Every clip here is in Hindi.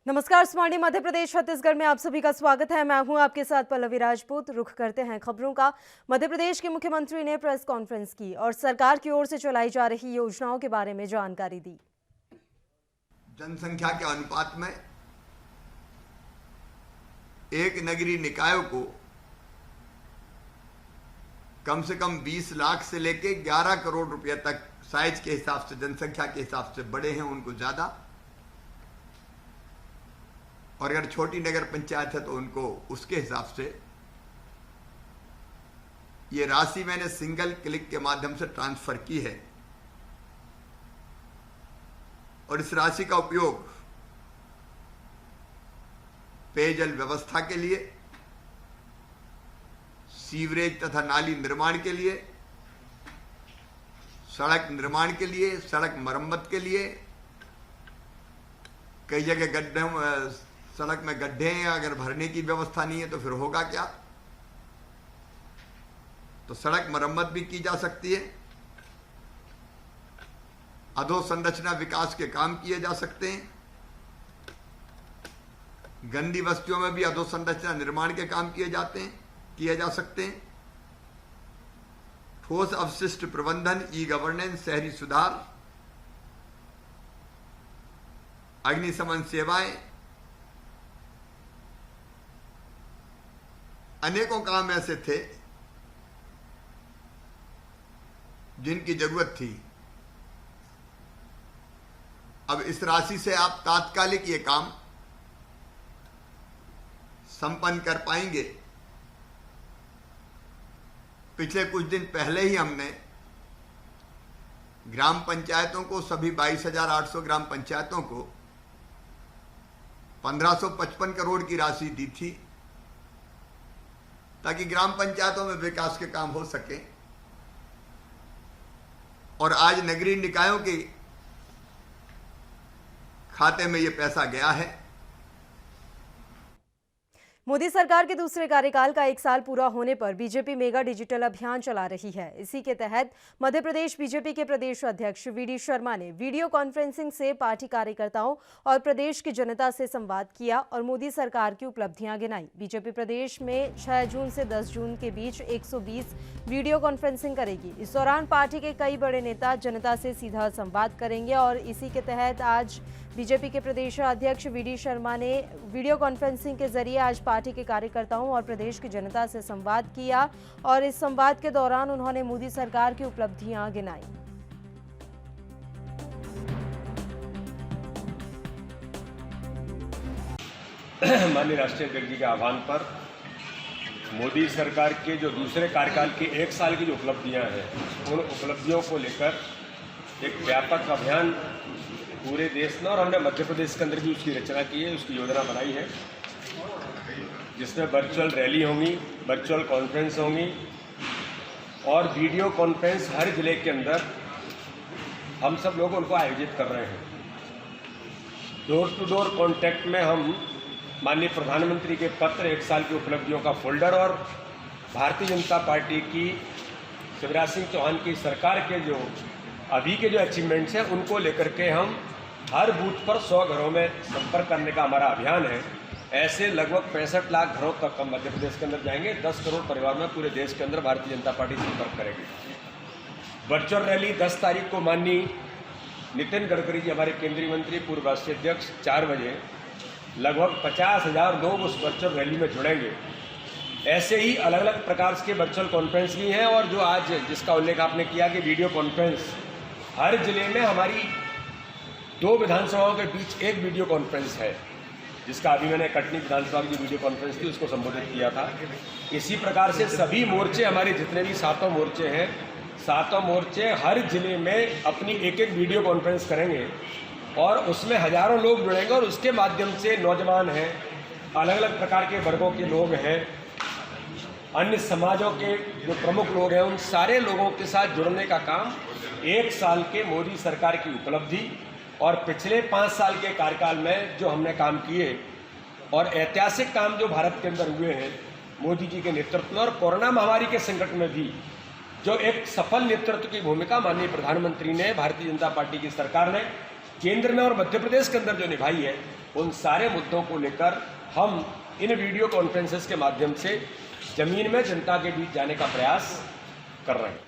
नमस्कार, स्मार्ट मध्य प्रदेश छत्तीसगढ़ में आप सभी का स्वागत है। मैं हूं आपके साथ पल्लवी राजपूत। रुख करते हैं खबरों का। मध्य प्रदेश के मुख्यमंत्री ने प्रेस कॉन्फ्रेंस की और सरकार की ओर से चलाई जा रही योजनाओं के बारे में जानकारी दी। जनसंख्या के अनुपात में एक नगरीय निकायों को कम से कम 20 लाख से लेके 11 करोड़ रुपए तक साइज के हिसाब से, जनसंख्या के हिसाब से बड़े हैं उनको ज्यादा, और अगर छोटी नगर पंचायत है तो उनको उसके हिसाब से। ये राशि मैंने सिंगल क्लिक के माध्यम से ट्रांसफर की है और इस राशि का उपयोग पेयजल व्यवस्था के लिए, सीवरेज तथा नाली निर्माण के लिए, सड़क निर्माण के लिए, सड़क मरम्मत के लिए, कई जगह गड्ढे, सड़क में गड्ढे हैं, अगर भरने की व्यवस्था नहीं है तो फिर होगा क्या, तो सड़क मरम्मत भी की जा सकती है। अधोसंरचना विकास के काम किए जा सकते हैं। गंदी बस्तियों में भी अधोसंरचना निर्माण के काम किए जा सकते हैं। ठोस अपशिष्ट प्रबंधन, ई गवर्नेंस, शहरी सुधार, अग्निशमन सेवाएं, अनेकों काम ऐसे थे जिनकी जरूरत थी। अब इस राशि से आप तात्कालिक ये काम संपन्न कर पाएंगे। पिछले कुछ दिन पहले ही हमने ग्राम पंचायतों को, सभी 22,800 ग्राम पंचायतों को 1555 करोड़ की राशि दी थी ताकि ग्राम पंचायतों में विकास के काम हो सके। और आज नगरीय निकायों के खाते में ये पैसा गया है। मोदी सरकार के दूसरे कार्यकाल का 1 साल पूरा होने पर बीजेपी मेगा डिजिटल अभियान चला रही है। इसी के तहत मध्य प्रदेश बीजेपी के प्रदेश अध्यक्ष वीडी शर्मा ने वीडियो कॉन्फ्रेंसिंग से पार्टी कार्यकर्ताओं और प्रदेश की जनता से संवाद किया और मोदी सरकार की उपलब्धियां गिनाई। बीजेपी प्रदेश में 6 जून से 10 जून के बीच 120 वीडियो कॉन्फ्रेंसिंग करेगी। इस दौरान पार्टी के कई बड़े नेता जनता से सीधा संवाद करेंगे और इसी के तहत आज बीजेपी के प्रदेश अध्यक्ष वीडी शर्मा ने वीडियो कॉन्फ्रेंसिंग के जरिए आज पार्टी के कार्यकर्ताओं और प्रदेश की जनता से संवाद किया और इस संवाद के दौरान उन्होंने मोदी सरकार की उपलब्धियां गिनाई। माननीय राष्ट्रीय अध्यक्ष जी के आह्वान पर मोदी सरकार के जो दूसरे कार्यकाल के 1 साल की जो उपलब्धियां हैं, उन उपलब्धियों को लेकर एक व्यापक अभियान पूरे देश में, और हमने मध्य प्रदेश के अंदर भी उसकी रचना की है, उसकी योजना बनाई है, जिसमें वर्चुअल रैली होंगी, वर्चुअल कॉन्फ्रेंस होंगी और वीडियो कॉन्फ्रेंस हर जिले के अंदर हम सब लोग उनको आयोजित कर रहे हैं। डोर टू डोर कॉन्टैक्ट में हम माननीय प्रधानमंत्री के पत्र, 1 साल की उपलब्धियों का फोल्डर और भारतीय जनता पार्टी की शिवराज सिंह चौहान की सरकार के जो अभी के जो अचीवमेंट्स हैं उनको लेकर के हम हर बूथ पर 100 घरों में संपर्क करने का हमारा अभियान है। ऐसे लगभग 65 लाख घरों तक हम मध्य प्रदेश के अंदर जाएंगे। 10 करोड़ परिवार में पूरे देश के अंदर भारतीय जनता पार्टी संपर्क करेगी। वर्चुअल रैली 10 तारीख को माननीय नितिन गडकरी जी, हमारे केंद्रीय मंत्री, पूर्व राष्ट्रीय अध्यक्ष, 4 बजे लगभग 50,000 लोग उस वर्चुअल रैली में जुड़ेंगे। ऐसे ही अलग अलग प्रकार के वर्चुअल कॉन्फ्रेंस भी हैं और जो आज जिसका उल्लेख आपने किया कि वीडियो कॉन्फ्रेंस, हर जिले में हमारी 2 विधानसभाओं के बीच एक वीडियो कॉन्फ्रेंस है, जिसका अभी मैंने कटनी विधानसभा की वीडियो कॉन्फ्रेंस थी उसको संबोधित किया था। इसी प्रकार से सभी मोर्चे, हमारे जितने भी 7 मोर्चे हैं, 7 मोर्चे हर जिले में अपनी एक वीडियो कॉन्फ्रेंस करेंगे और उसमें हजारों लोग जुड़ेंगे और उसके माध्यम से नौजवान हैं, अलग अलग प्रकार के वर्गों के लोग हैं, अन्य समाजों के जो प्रमुख लोग हैं, उन सारे लोगों के साथ जुड़ने का काम 1 साल के मोदी सरकार की उपलब्धि और पिछले 5 साल के कार्यकाल में जो हमने काम किए और ऐतिहासिक काम जो भारत के अंदर हुए हैं मोदी जी के नेतृत्व में, और कोरोना महामारी के संकट में भी जो एक सफल नेतृत्व की भूमिका माननीय प्रधानमंत्री ने, भारतीय जनता पार्टी की सरकार ने केंद्र में और मध्य प्रदेश के अंदर जो निभाई है, उन सारे मुद्दों को लेकर हम इन वीडियो कॉन्फ्रेंसेस के माध्यम से जमीन में जनता के बीच जाने का प्रयास कर रहे हैं।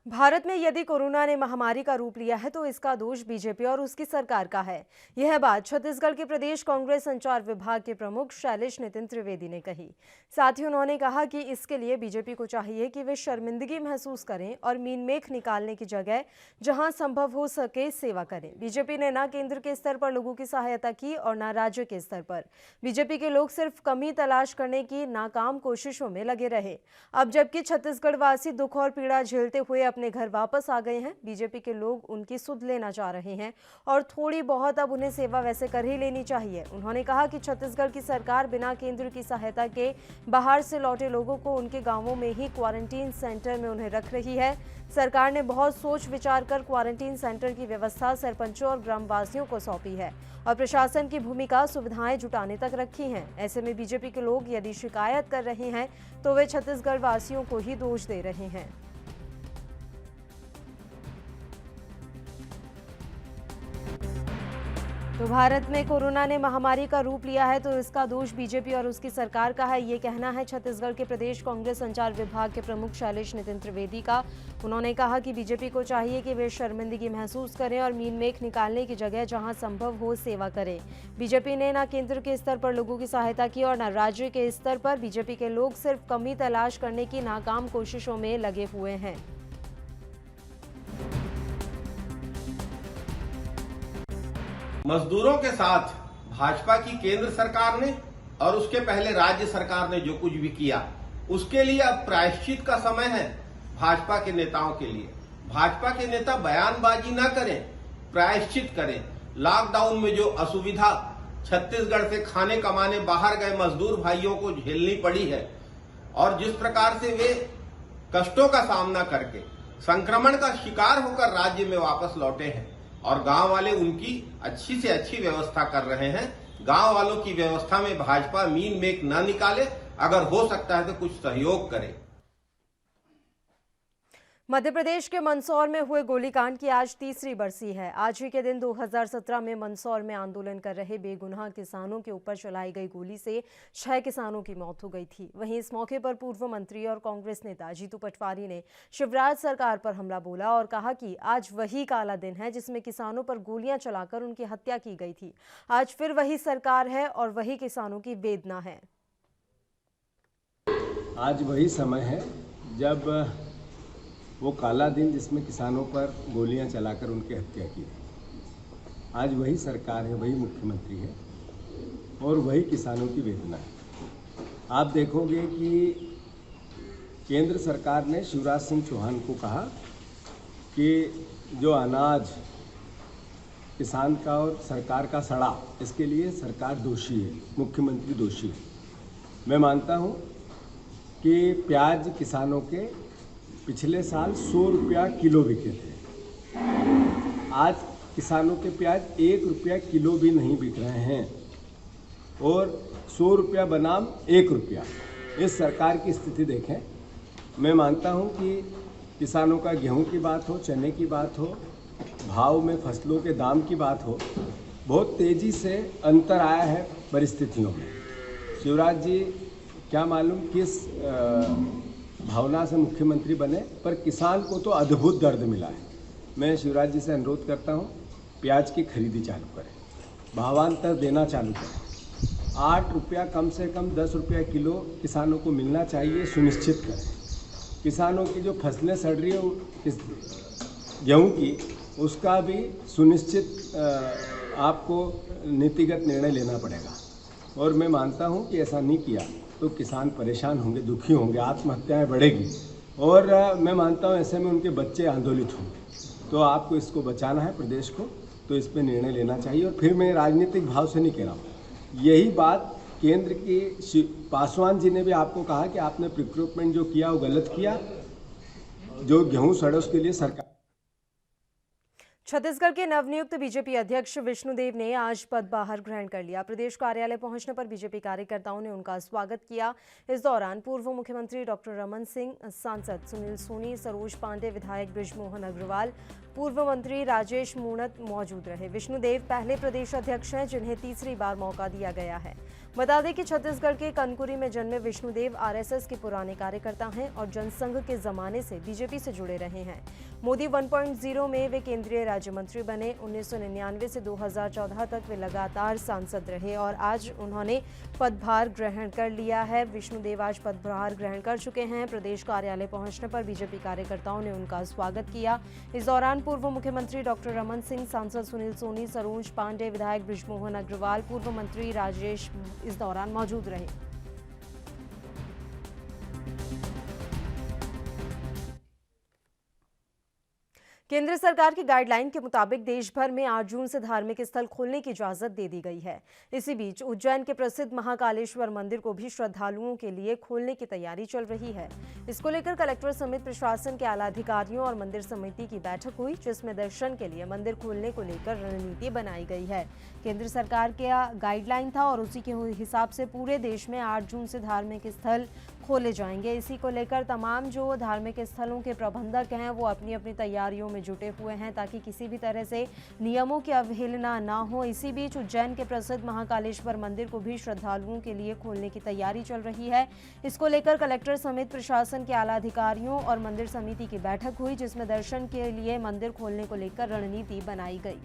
भारत में यदि कोरोना ने महामारी का रूप लिया है तो इसका दोष बीजेपी और उसकी सरकार का है। यह बात छत्तीसगढ़ के प्रदेश कांग्रेस संचार विभाग के प्रमुख शैलेश नितिन त्रिवेदी ने कही। साथ ही उन्होंने कहा कि इसके लिए बीजेपी को चाहिए कि वे शर्मिंदगी महसूस करें और मीन मेख निकालने की जगह जहां संभव हो सके सेवा करें। बीजेपी ने न केंद्र के स्तर पर लोगों की सहायता की और न राज्य के स्तर पर। बीजेपी के लोग सिर्फ कमी तलाश करने की नाकाम कोशिशों में लगे रहे। अब जबकि छत्तीसगढ़ वासी दुख और पीड़ा झेलते हुए अपने घर वापस आ गए हैं, बीजेपी के लोग उनकी सुध लेना चाह रहे हैं और थोड़ी बहुत अब उन्हें सेवा वैसे कर ही लेनी चाहिए। उन्होंने कहा कि छत्तीसगढ़ की सरकार बिना केंद्र की सहायता के बाहर से लौटे लोगों को उनके गांवों में ही क्वारंटीन सेंटर में उन्हें रख रही है। सरकार ने बहुत सोच विचार कर क्वारंटीन सेंटर की व्यवस्था सरपंचों और ग्रामवासियों को सौंपी है और प्रशासन की भूमिका सुविधाएं जुटाने तक रखी हैं। ऐसे में बीजेपी के लोग यदि शिकायत कर रहे हैं तो वे छत्तीसगढ़ वासियों को ही दोष दे रहे हैं। तो भारत में कोरोना ने महामारी का रूप लिया है तो इसका दोष बीजेपी और उसकी सरकार का है, ये कहना है छत्तीसगढ़ के प्रदेश कांग्रेस संचार विभाग के प्रमुख शैलेश नितिन त्रिवेदी का। उन्होंने कहा कि बीजेपी को चाहिए कि वे शर्मिंदगी महसूस करें और मीन मेख निकालने की जगह जहां संभव हो सेवा करें। बीजेपी ने न केंद्र के स्तर पर लोगों की सहायता की और न राज्य के स्तर पर। बीजेपी के लोग सिर्फ कमी तलाश करने की नाकाम कोशिशों में लगे हुए हैं। मजदूरों के साथ भाजपा की केंद्र सरकार ने और उसके पहले राज्य सरकार ने जो कुछ भी किया उसके लिए अब प्रायश्चित का समय है भाजपा के नेताओं के लिए। भाजपा के नेता बयानबाजी ना करें, प्रायश्चित करें। लॉकडाउन में जो असुविधा छत्तीसगढ़ से खाने कमाने बाहर गए मजदूर भाइयों को झेलनी पड़ी है और जिस प्रकार से वे कष्टों का सामना करके संक्रमण का शिकार होकर राज्य में वापस लौटे हैं और गांव वाले उनकी अच्छी से अच्छी व्यवस्था कर रहे हैं। गांव वालों की व्यवस्था में भाजपा मीन मेख न निकाले, अगर हो सकता है तो कुछ सहयोग करे। मध्य प्रदेश के मंदसौर में हुए गोलीकांड की आज तीसरी बरसी है। आज ही के दिन 2017 में मंदसौर में आंदोलन कर रहे बेगुनाह किसानों के ऊपर चलाई गई गोली से 6 किसानों की मौत हो गई थी। वहीं इस मौके पर पूर्व मंत्री और कांग्रेस नेता जीतू पटवारी ने शिवराज सरकार पर हमला बोला और कहा कि आज वही काला दिन है जिसमें किसानों पर गोलियां चलाकर उनकी हत्या की गई थी। आज फिर वही सरकार है और वही किसानों की वेदना है। आज वही समय है जब वो काला दिन जिसमें किसानों पर गोलियां चलाकर उनकी हत्या की। आज वही सरकार है, वही मुख्यमंत्री है और वही किसानों की वेदना है। आप देखोगे कि केंद्र सरकार ने शिवराज सिंह चौहान को कहा कि जो अनाज किसान का और सरकार का सड़ा, इसके लिए सरकार दोषी है, मुख्यमंत्री दोषी है। मैं मानता हूँ कि प्याज किसानों के पिछले साल 100 रुपया किलो बिके थे। आज किसानों के प्याज 1 रुपया किलो भी नहीं बिक रहे हैं और 100 रुपया बनाम 1 रुपया। इस सरकार की स्थिति देखें। मैं मानता हूं कि किसानों का गेहूं की बात हो, चने की बात हो, भाव में फसलों के दाम की बात हो, बहुत तेज़ी से अंतर आया है परिस्थितियों में। शिवराज जी क्या मालूम किस भावना से मुख्यमंत्री बने, पर किसान को तो अद्भुत दर्द मिला है। मैं शिवराज जी से अनुरोध करता हूं, प्याज की खरीदी चालू करें, भावांतर देना चालू करें। 8 रुपया कम से कम 10 रुपया किलो किसानों को मिलना चाहिए, सुनिश्चित करें। किसानों की जो फसलें सड़ रही है गेहूँ की, उसका भी सुनिश्चित आपको नीतिगत निर्णय लेना पड़ेगा। और मैं मानता हूं कि ऐसा नहीं किया तो किसान परेशान होंगे, दुखी होंगे, आत्महत्याएं बढ़ेगी और मैं मानता हूं ऐसे में उनके बच्चे आंदोलित होंगे। तो आपको इसको बचाना है प्रदेश को, तो इस पर निर्णय लेना चाहिए। और फिर मैं राजनीतिक भाव से नहीं कह रहा हूँ, यही बात केंद्र की पासवान जी ने भी आपको कहा कि आपने प्रिक्रूटमेंट जो किया वो गलत किया। जो गेहूँ सड़े उसके लिए सरकार। छत्तीसगढ़ के नवनियुक्त बीजेपी अध्यक्ष विष्णुदेव ने आज पदभार ग्रहण कर लिया। प्रदेश कार्यालय पहुंचने पर बीजेपी कार्यकर्ताओं ने उनका स्वागत किया। इस दौरान पूर्व मुख्यमंत्री डॉक्टर रमन सिंह, सांसद सुनील सोनी, सरोज पांडे, विधायक बृजमोहन अग्रवाल, पूर्व मंत्री राजेश मूणत मौजूद रहे। विष्णुदेव पहले प्रदेश अध्यक्ष हैं जिन्हें तीसरी बार मौका दिया गया है। बता दें कि छत्तीसगढ़ के कनकुरी में जन्मे विष्णुदेव आरएसएस के पुराने कार्यकर्ता हैं और जनसंघ के जमाने से बीजेपी से जुड़े रहे हैं। मोदी 1.0 में वे केंद्रीय राज्य मंत्री बने। 1999 से 2014 तक वे लगातार सांसद रहे और आज उन्होंने पदभार ग्रहण कर लिया है। विष्णुदेव आज पदभार ग्रहण कर चुके हैं। प्रदेश कार्यालय पहुंचने पर बीजेपी कार्यकर्ताओं ने उनका स्वागत किया। इस दौरान पूर्व मुख्यमंत्री डॉक्टर रमन सिंह, सांसद सुनील सोनी, सरोज पांडे, विधायक बृजमोहन अग्रवाल, पूर्व मंत्री राजेश इस दौरान मौजूद रहे। केंद्र सरकार की गाइडलाइन के मुताबिक देश भर में 8 जून से धार्मिक स्थल खोलने की इजाजत दे दी गई है। इसी बीच उज्जैन के प्रसिद्ध महाकालेश्वर मंदिर को भी श्रद्धालुओं के लिए खोलने की तैयारी चल रही है। इसको लेकर कलेक्टर समेत प्रशासन के आला अधिकारियों और मंदिर समिति की बैठक हुई, जिसमें दर्शन के लिए मंदिर खोलने को लेकर रणनीति बनाई गई है। केंद्र सरकार का गाइडलाइन था और उसी के हिसाब से पूरे देश में 8 जून से धार्मिक स्थल खोले जाएंगे। इसी को लेकर तमाम जो धार्मिक स्थलों के प्रबंधक हैं वो अपनी अपनी तैयारियों में जुटे हुए हैं ताकि किसी भी तरह से नियमों की अवहेलना ना हो। इसी बीच उज्जैन के प्रसिद्ध महाकालेश्वर मंदिर को भी श्रद्धालुओं के लिए खोलने की तैयारी चल रही है। इसको लेकर कलेक्टर समेत प्रशासन के आला अधिकारियों और मंदिर समिति की बैठक हुई, जिसमें दर्शन के लिए मंदिर खोलने को लेकर रणनीति बनाई गई।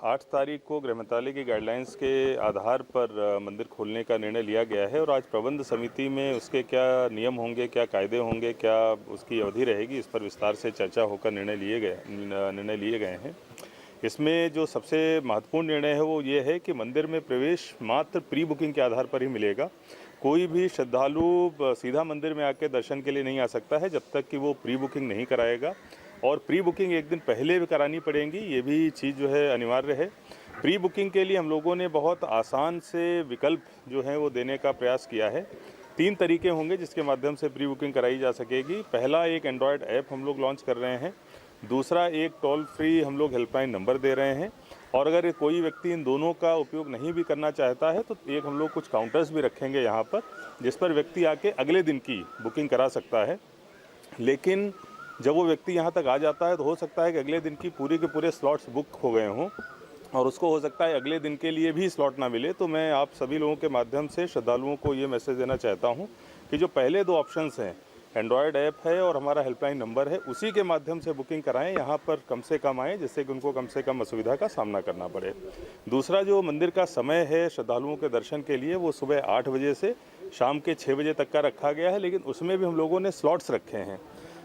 8 तारीख को गृह मंत्रालय की गाइडलाइंस के आधार पर मंदिर खोलने का निर्णय लिया गया है और आज प्रबंध समिति में उसके क्या नियम होंगे, क्या कायदे होंगे, क्या उसकी अवधि रहेगी, इस पर विस्तार से चर्चा होकर निर्णय लिए गए हैं। इसमें जो सबसे महत्वपूर्ण निर्णय है वो ये है कि मंदिर में प्रवेश मात्र प्री बुकिंग के आधार पर ही मिलेगा। कोई भी श्रद्धालु सीधा मंदिर में आके दर्शन के लिए नहीं आ सकता है जब तक कि वो प्री बुकिंग नहीं कराएगा, और प्री बुकिंग एक दिन पहले भी करानी पड़ेगी, ये भी चीज़ जो है अनिवार्य है। प्री बुकिंग के लिए हम लोगों ने बहुत आसान से विकल्प जो है वो देने का प्रयास किया है। 3 तरीके होंगे जिसके माध्यम से प्री बुकिंग कराई जा सकेगी। पहला, एक एंड्रॉयड ऐप हम लोग लॉन्च कर रहे हैं। दूसरा, एक टोल फ्री हम लोग हेल्पलाइन नंबर दे रहे हैं, और अगर कोई व्यक्ति इन दोनों का उपयोग नहीं भी करना चाहता है तो एक हम लोग कुछ काउंटर्स भी रखेंगे यहाँ पर, जिस पर व्यक्ति आके अगले दिन की बुकिंग करा सकता है। लेकिन जब वो व्यक्ति यहाँ तक आ जाता है तो हो सकता है कि अगले दिन की पूरे के पूरे स्लॉट्स बुक हो गए हों और उसको हो सकता है अगले दिन के लिए भी स्लॉट ना मिले। तो मैं आप सभी लोगों के माध्यम से श्रद्धालुओं को ये मैसेज देना चाहता हूँ कि जो पहले 2 ऑप्शंस हैं, एंड्रॉयड ऐप है और हमारा हेल्पलाइन नंबर है, उसी के माध्यम से बुकिंग कराएं, यहाँ पर कम से कम आएँ जिससे कि उनको कम से कम असुविधा का सामना करना पड़े। दूसरा, जो मंदिर का समय है श्रद्धालुओं के दर्शन के लिए, वो सुबह 8 बजे से शाम के 6 बजे तक का रखा गया है, लेकिन उसमें भी हम लोगों ने स्लॉट्स रखे हैं।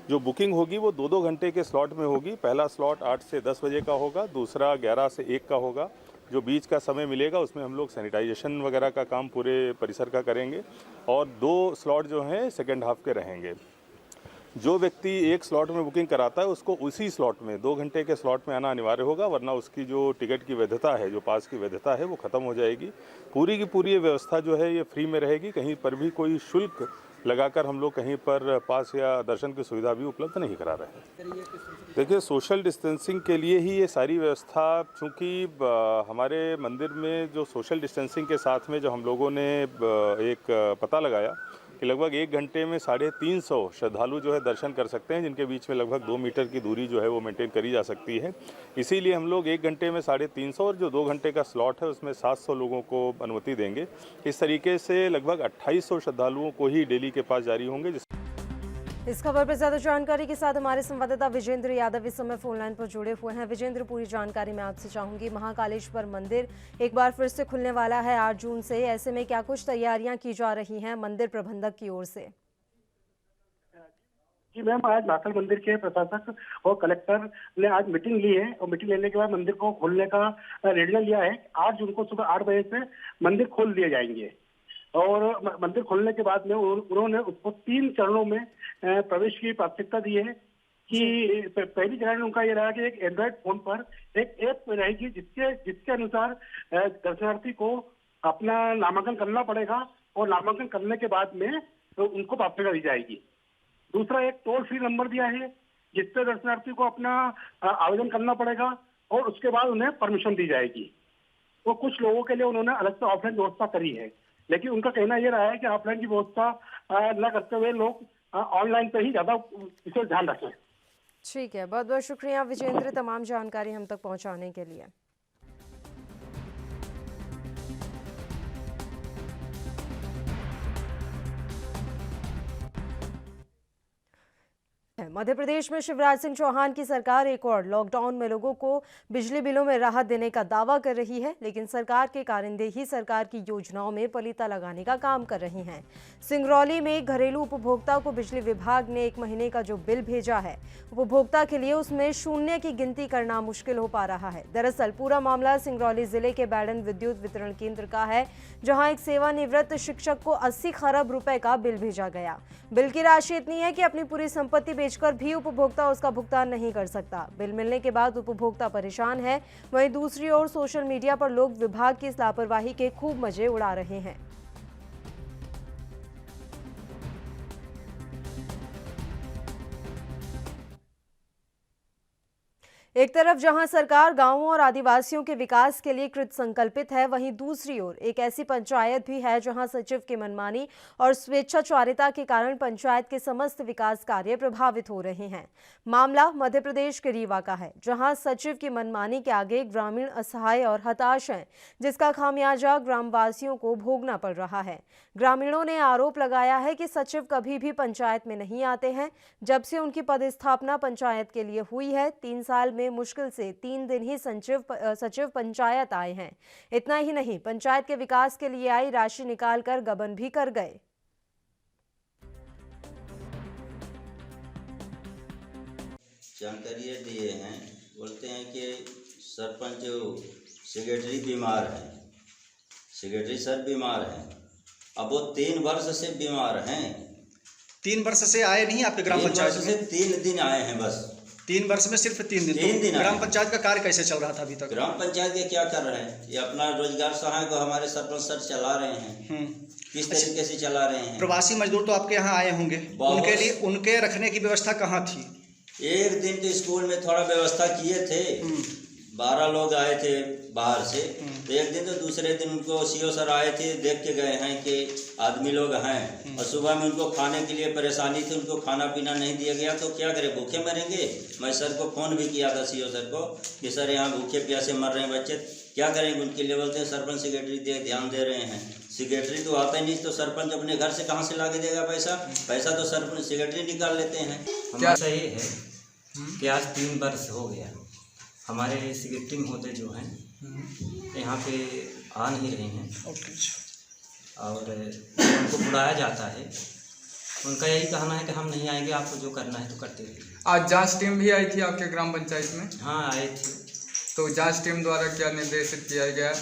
जो बुकिंग होगी वो 2-2 घंटे के स्लॉट में होगी। पहला स्लॉट 8 से 10 बजे का होगा, दूसरा 11 से 1 का होगा। जो बीच का समय मिलेगा उसमें हम लोग सैनिटाइजेशन वगैरह का काम पूरे परिसर का करेंगे, और 2 स्लॉट जो हैं सेकेंड हाफ के रहेंगे। जो व्यक्ति एक स्लॉट में बुकिंग कराता है उसको उसी स्लॉट में 2 घंटे के स्लॉट में आना अनिवार्य होगा, वरना उसकी जो टिकट की वैधता है, जो पास की वैधता है, वो ख़त्म हो जाएगी। पूरी की पूरी व्यवस्था जो है ये फ्री में रहेगी, कहीं पर भी कोई शुल्क लगाकर हम लोग कहीं पर पास या दर्शन की सुविधा भी उपलब्ध नहीं करा रहे हैं। देखिए, सोशल डिस्टेंसिंग के लिए ही ये सारी व्यवस्था, चूँकि हमारे मंदिर में जो सोशल डिस्टेंसिंग के साथ में जो हम लोगों ने एक पता लगाया कि लगभग 1 घंटे में 350 श्रद्धालु जो है दर्शन कर सकते हैं, जिनके बीच में लगभग 2 मीटर की दूरी जो है वो मेंटेन करी जा सकती है। इसीलिए हम लोग 1 घंटे में 350 और जो 2 घंटे का स्लॉट है उसमें 700 लोगों को अनुमति देंगे। इस तरीके से लगभग 2800 श्रद्धालुओं को ही डेली के पास जारी होंगे। इस खबर पर ज्यादा जानकारी के साथ हमारे संवाददाता विजेंद्र यादव इस समय फोन लाइन पर जुड़े हुए हैं। विजेंद्र, पूरी जानकारी मैं आपसे चाहूंगी। महाकालेश्वर मंदिर एक बार फिर से खुलने वाला है 8 जून से, ऐसे में क्या कुछ तैयारियां की जा रही हैं मंदिर प्रबंधक की ओर से? जी मैम, आज महाकाल मंदिर के प्रशासक और कलेक्टर ने आज मीटिंग ली है और मीटिंग लेने के बाद मंदिर को खोलने का निर्णय लिया है। 8 जून को सुबह 8 बजे से मंदिर खोल दिए जाएंगे और मंदिर खोलने के बाद में उन्होंने उसको 3 चरणों में प्रवेश की प्राथमिकता दी है कि पहली चरण उनका ये रहा कि एक एंड्रॉइड फोन पर एक ऐप रहेगी जिसके अनुसार दर्शनार्थी को अपना नामांकन करना पड़ेगा और नामांकन करने के बाद में तो उनको प्राथमिकता दी जाएगी। दूसरा, एक टोल फ्री नंबर दिया है जिससे दर्शनार्थी को अपना आवेदन करना पड़ेगा और उसके बाद उन्हें परमिशन दी जाएगी। तो कुछ लोगों के लिए उन्होंने अलग से ऑफलाइन व्यवस्था करी है। लेकिन उनका कहना यह रहा है कि ऑफलाइन की व्यवस्था न करते हुए लोग ऑनलाइन पर ही ज्यादा इसे ध्यान रखें। ठीक है, बहुत बहुत शुक्रिया विजेंद्र तमाम जानकारी हम तक पहुंचाने के लिए। मध्य प्रदेश में शिवराज सिंह चौहान की सरकार एक और लॉकडाउन में लोगों को बिजली बिलों में राहत देने का दावा कर रही है, लेकिन सरकार के कारिंदे सरकार की योजनाओं में पलीता लगाने का काम कर रही हैं। सिंगरौली में घरेलू उपभोक्ता को बिजली विभाग ने 1 महीने का जो बिल भेजा है, उपभोक्ता के लिए उसमें शून्य की गिनती करना मुश्किल हो पा रहा है। दरअसल पूरा मामला सिंगरौली जिले के बैडन विद्युत वितरण केंद्र का है, जहां एक सेवानिवृत्त शिक्षक को 80 खरब रुपए का बिल भेजा गया। बिल की राशि इतनी है कि अपनी पूरी संपत्ति बेचकर भी उपभोक्ता उसका भुगतान नहीं कर सकता। बिल मिलने के बाद उपभोक्ता परेशान है। वहीं दूसरी ओर सोशल मीडिया पर लोग विभाग की इस लापरवाही के खूब मजे उड़ा रहे हैं। एक तरफ जहां सरकार गांवों और आदिवासियों के विकास के लिए कृत संकल्पित है, वहीं दूसरी ओर एक ऐसी पंचायत भी है जहां सचिव की मनमानी और स्वेच्छाचारिता के कारण पंचायत के समस्त विकास कार्य प्रभावित हो रहे हैं। मामला मध्य प्रदेश के रीवा का है, जहां सचिव की मनमानी के आगे ग्रामीण असहाय और हताश हैं, जिसका खामियाजा ग्रामवासियों को भोगना पड़ रहा है। ग्रामीणों ने आरोप लगाया है कि सचिव कभी भी पंचायत में नहीं आते हैं। जब से उनकी पदस्थापना पंचायत के लिए हुई है, 3 साल में मुश्किल से 3 दिन ही सचिव पंचायत आए हैं। इतना ही नहीं, पंचायत के विकास के लिए आई राशि निकालकर गबन भी कर गए। जानकारी दिए हैं, बोलते हैं कि सरपंच सेक्रेटरी बीमार है, सेक्रेटरी सर बीमार हैं। अब वो 3 वर्ष से बीमार हैं। 3 वर्ष से आए नहीं आपके ग्राम पंचायत से 3 दिन आए हैं बस। 3 वर्ष में सिर्फ 3 दिन। 3 दिन। ग्राम पंचायत का कार्य कैसे चल रहा था अभी तक? ग्राम पंचायत के क्या कर रहे हैं, ये अपना रोजगार सहायक को हमारे सरपंच सर चला रहे हैं। किस तरीके से चला रहे हैं? प्रवासी मजदूर तो आपके यहाँ आए होंगे, उनके लिए उनके रखने की व्यवस्था कहाँ थी? एक दिन तो स्कूल में थोड़ा व्यवस्था किए थे, 12 लोग आए थे बाहर से। तो एक दिन तो दूसरे दिन उनको सीओ सर आए थे, देख के गए हैं कि आदमी लोग हैं, और सुबह में उनको खाने के लिए परेशानी थी, उनको खाना पीना नहीं दिया गया। तो क्या करें, भूखे मरेंगे। मैं सर को फ़ोन भी किया था, सीओ सर को, कि सर यहाँ भूखे प्यासे मर रहे हैं बच्चे, क्या करेंगे उनके लिए। बोलते हैं सरपंच सेक्रेटरी ध्यान दे रहे हैं। सेक्रेटरी तो आता ही नहीं, तो सरपंच अपने घर से कहाँ से ला के देगा पैसा तो सरपंच सेक्रेटरी निकाल लेते हैं। क्या सही है कि आज 3 वर्ष हो गया, हमारे सेक्रेटरी महोदय जो हैं यहाँ पे आ नहीं रहे हैं, और उनको बुलाया जाता है। उनका यही कहना है कि हम नहीं आएंगे, आपको जो करना है तो करते रहिए। आज जांच टीम भी आई थी आपके ग्राम पंचायत में? हाँ, आए थे। तो जांच टीम द्वारा क्या निर्देशित किया गया?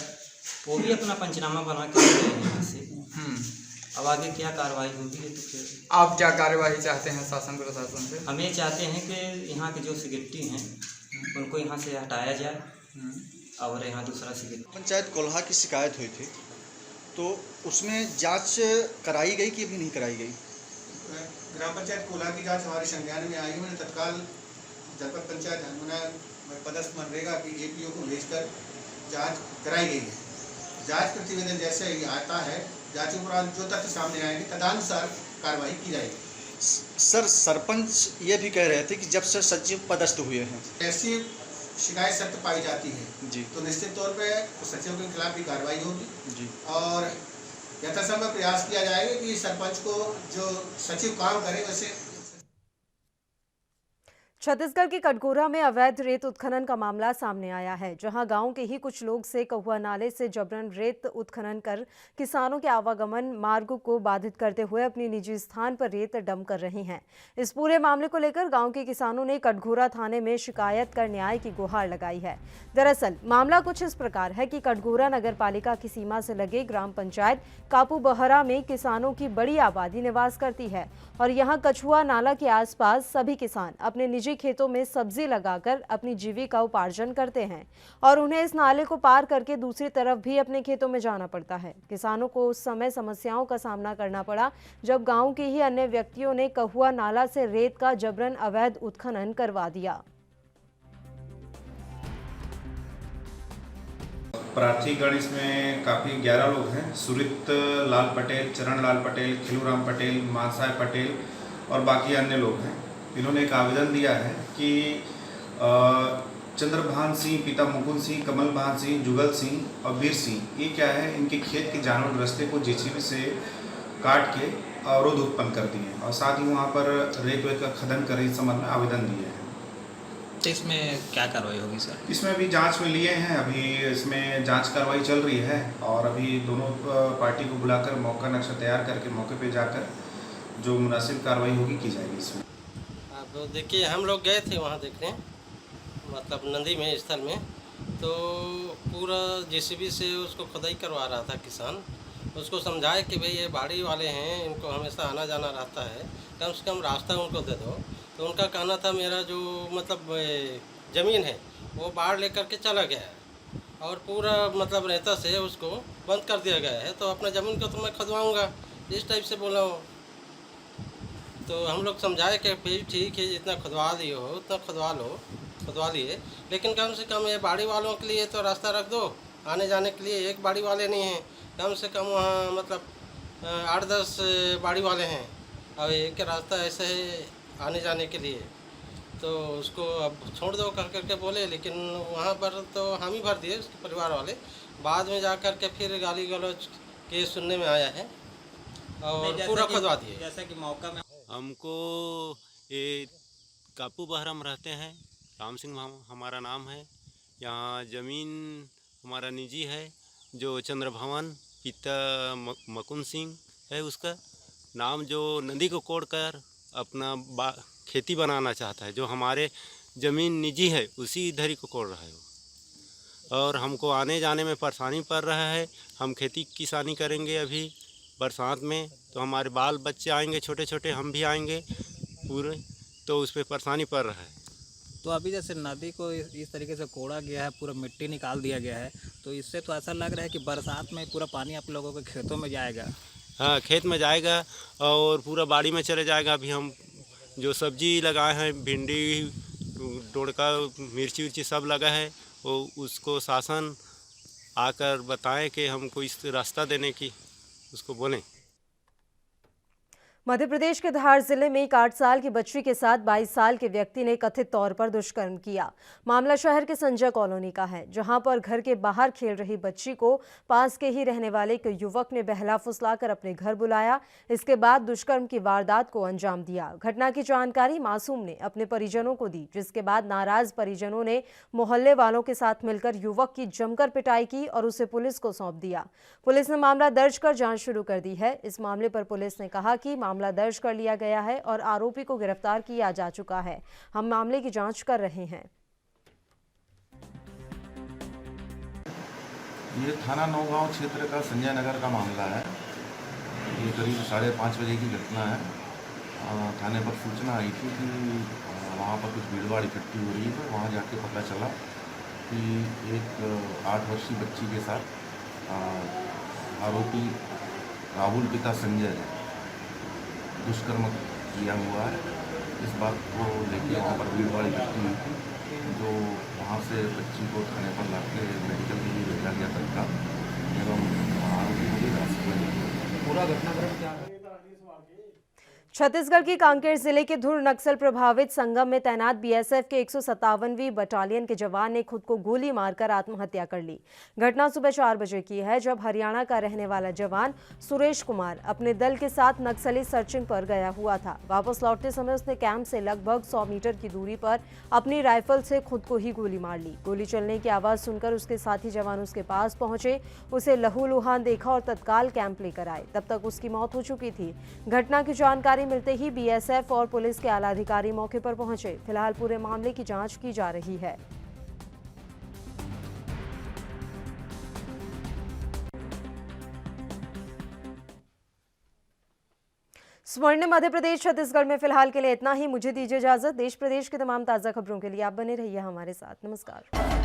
वो भी अपना पंचनामा बना के गए हैं यहाँ से। अब आगे क्या कार्रवाई होगी तो फिर। आप क्या कार्यवाही चाहते हैं शासन प्रशासन से? हम ये चाहते हैं कि यहाँ के जो सेक्रेटरी हैं उनको यहाँ से हटाया जाए और यहाँ दूसरा सेक्रेटरी। पंचायत कोल्हा की शिकायत हुई थी, तो उसमें जांच कराई गई कि अभी नहीं कराई गई? ग्राम पंचायत कोल्हा की जांच हमारे संज्ञान में आई। उन्होंने तत्काल जनपद पंचायत हरमुना पदस्थ मनरेगा की एपीओ को भेजकर जांच कराई गई है। जांच प्रतिवेदन जैसे ही आता है, जांच उपरांत जो तथ्य सामने आएंगे तदनुसार कार्रवाई की जाएगी। सर, सरपंच ये भी कह रहे थे कि जब से सचिव पदस्थ हुए हैं, ऐसी शिकायत सत्य पाई जाती है जी, तो निश्चित तौर पे सचिव के खिलाफ भी कार्रवाई होगी जी, और यथासंभव प्रयास किया जाएगा कि सरपंच को जो सचिव काम करे वैसे। छत्तीसगढ़ के कटघोरा में अवैध रेत उत्खनन का मामला सामने आया है, जहां गांव के ही कुछ लोग से कहुआ नाले से जबरन रेत उत्खनन कर किसानों के आवागमन मार्ग को बाधित करते हुए अपनी निजी स्थान पर रेत डंप कर रहे हैं। इस पूरे मामले को लेकर गांव के किसानों ने कटघोरा थाने में शिकायत कर न्याय की गुहार लगाई है। दरअसल मामला कुछ इस प्रकार है कि कटघोरा नगर पालिका की सीमा से लगे ग्राम पंचायत कापूबहरा में किसानों की बड़ी आबादी निवास करती है, और यहाँ कछुआ नाला के आसपास सभी किसान अपने निजी खेतों में सब्जी लगाकर अपनी जीविका उपार्जन करते हैं, और उन्हें इस नाले को पार करके दूसरी तरफ भी अपने खेतों में जाना पड़ता है। किसानों को उस समय समस्याओं का सामना करना पड़ा जब गांव के ही अन्य व्यक्तियों ने कहुआ नाला से रेत का जबरन अवैध उत्खनन करवा दिया। प्रार्थीगण इसमें काफ़ी 11 लोग हैं। सुरित लाल पटेल, चरण लाल पटेल, खिलूराम पटेल, मानसाय पटेल और बाकी अन्य लोग हैं। इन्होंने एक आवेदन दिया है कि चंद्रभान सिंह, पिता मुकुंद सिंह, कमल भान सिंह, जुगल सिंह और वीर सिंह, ये क्या है, इनके खेत के जानवर रास्ते को जेसीबी से काट के अवरोध उत्पन्न कर दिए और साथ ही वहाँ पर रेत वेत का खनन कर इस संबंध में आवेदन दिए हैं। तो इसमें क्या कार्रवाई होगी सर? इसमें अभी जांच में लिए हैं, अभी इसमें जांच कार्रवाई चल रही है और अभी दोनों पार्टी को बुलाकर मौका नक्शा तैयार करके मौके पे जाकर जो मुनासिब कार्रवाई होगी की जाएगी। इसमें अब देखिए, हम लोग गए थे वहाँ देखने, मतलब नदी में, स्थल में, तो पूरा जेसीबी से उसको खुदाई करवा रहा था किसान। उसको समझाए कि भाई ये बाड़ी वाले हैं, इनको हमेशा आना जाना रहता है, कम से कम रास्ता उनको दे दो। तो उनका कहना था मेरा जो मतलब ज़मीन है वो बाढ़ लेकर के चला गया है और पूरा मतलब रेता से उसको बंद कर दिया गया है, तो अपना ज़मीन को तो मैं खुदवाऊँगा, इस टाइप से बोला हूँ। तो हम लोग समझाए कि फिर ठीक है, जितना खुदवा दिए हो उतना खुदवा लिए, लेकिन कम से कम ये बाड़ी वालों के लिए तो रास्ता रख दो आने जाने के लिए। एक बाड़ी वाले नहीं हैं, कम से कम वहाँ मतलब 8-10 बाड़ी वाले हैं और एक रास्ता ऐसे है आने जाने के लिए, तो उसको अब छोड़ दो कह करके बोले। लेकिन वहाँ पर तो हामी भर दिए उसके परिवार वाले, बाद में जा कर के फिर गाली गलौज के सुनने में आया है और पूरा खुदवा दिए। जैसा कि मौका में हमको ये कापू बहरम रहते हैं, राम सिंह हमारा नाम है। यहाँ ज़मीन हमारा निजी है, जो चंद्रभवन पिता मुकुंद सिंह है, उसका नाम जो नदी को कोड़कर अपना खेती बनाना चाहता है, जो हमारे ज़मीन निजी है उसी इधर को कोड़ रहा है वो, और हमको आने जाने में परेशानी पड़ रहा है। हम खेती किसानी करेंगे अभी बरसात में, तो हमारे बाल बच्चे आएंगे छोटे छोटे, हम भी आएंगे पूरे, तो उस पर परेशानी पड़ रहा है। तो अभी जैसे नदी को इस तरीके से कोड़ा गया है, पूरा मिट्टी निकाल दिया गया है, तो इससे तो ऐसा लग रहा है कि बरसात में पूरा पानी आप लोगों के खेतों में जाएगा। हाँ, खेत में जाएगा और पूरा बाड़ी में चले जाएगा। अभी हम जो सब्जी लगाए हैं, भिंडी, डोड़का, मिर्ची उर्ची सब लगा है, वो उसको शासन आकर बताएं कि हमको इस रास्ता देने की उसको बोलें। मध्य प्रदेश के धार जिले में एक 8 साल की बच्ची के साथ 22 साल के व्यक्ति ने कथित तौर पर दुष्कर्म किया। मामला शहर के संजय कॉलोनी का है, जहां पर घर के बाहर खेल रही बच्ची को पास के ही रहने वाले एक युवक ने बहला फुसलाकर अपने घर बुलाया। इसके बाद दुष्कर्म की वारदात को अंजाम दिया। घटना की जानकारी मासूम ने अपने परिजनों को दी, जिसके बाद नाराज परिजनों ने मोहल्ले वालों के साथ मिलकर युवक की जमकर पिटाई की और उसे पुलिस को सौंप दिया। पुलिस ने मामला दर्ज कर जांच शुरू कर दी है। इस मामले पर पुलिस ने कहा कि मामला दर्ज कर लिया गया है और आरोपी को गिरफ्तार किया जा चुका है। हम मामले की जांच कर रहे हैं। ये थाना नौगांव क्षेत्र का संजय नगर का मामला है। ये करीब 5:30 बजे की घटना है। थाने पर सूचना आई थी कि वहाँ पर कुछ भीड़ भाड़ इकट्ठी हो रही है, तो वहाँ जाके पता चला कि एक 8 वर्षीय बच्ची के साथ आरोपी राहुल पिता संजय ने दुष्कर्म किया हुआ है। इस बात को लेकर वहाँ पर भीड़ भाड़ इकट्ठी हुई थी, जो वहाँ से बच्ची को थाने पर लाके मेडिकल के लिए भेजा गया तत्काल, एवं आरोपी को हिरासत में लिया। पूरा घटनाक्रम क्या है? छत्तीसगढ़ की कांकेर जिले के धुर नक्सल प्रभावित संगम में तैनात बीएसएफ के 157वीं बटालियन के जवान ने खुद को गोली मारकर आत्महत्या कर ली। घटना सुबह 4 बजे की है, जब हरियाणा का रहने वाला जवान सुरेश कुमार अपने दल के साथ नक्सली सर्चिंग पर गया हुआ था। वापस लौटते समय उसने कैंप से लगभग 100 मीटर की दूरी पर अपनी राइफल से खुद को ही गोली मार ली। गोली चलने की आवाज सुनकर उसके साथी जवान उसके पास पहुंचे, उसे लहूलुहान देखा और तत्काल कैंप लेकर आए। तब तक उसकी मौत हो चुकी थी। घटना की जानकारी मिलते ही बीएसएफ और पुलिस के आला अधिकारी मौके पर पहुंचे। फिलहाल पूरे मामले की जांच की जा रही है। स्वर्ण मध्य प्रदेश छत्तीसगढ़ में फिलहाल के लिए इतना ही। मुझे दीजिए इजाजत। देश प्रदेश की तमाम ताजा खबरों के लिए आप बने रहिए हमारे साथ। नमस्कार।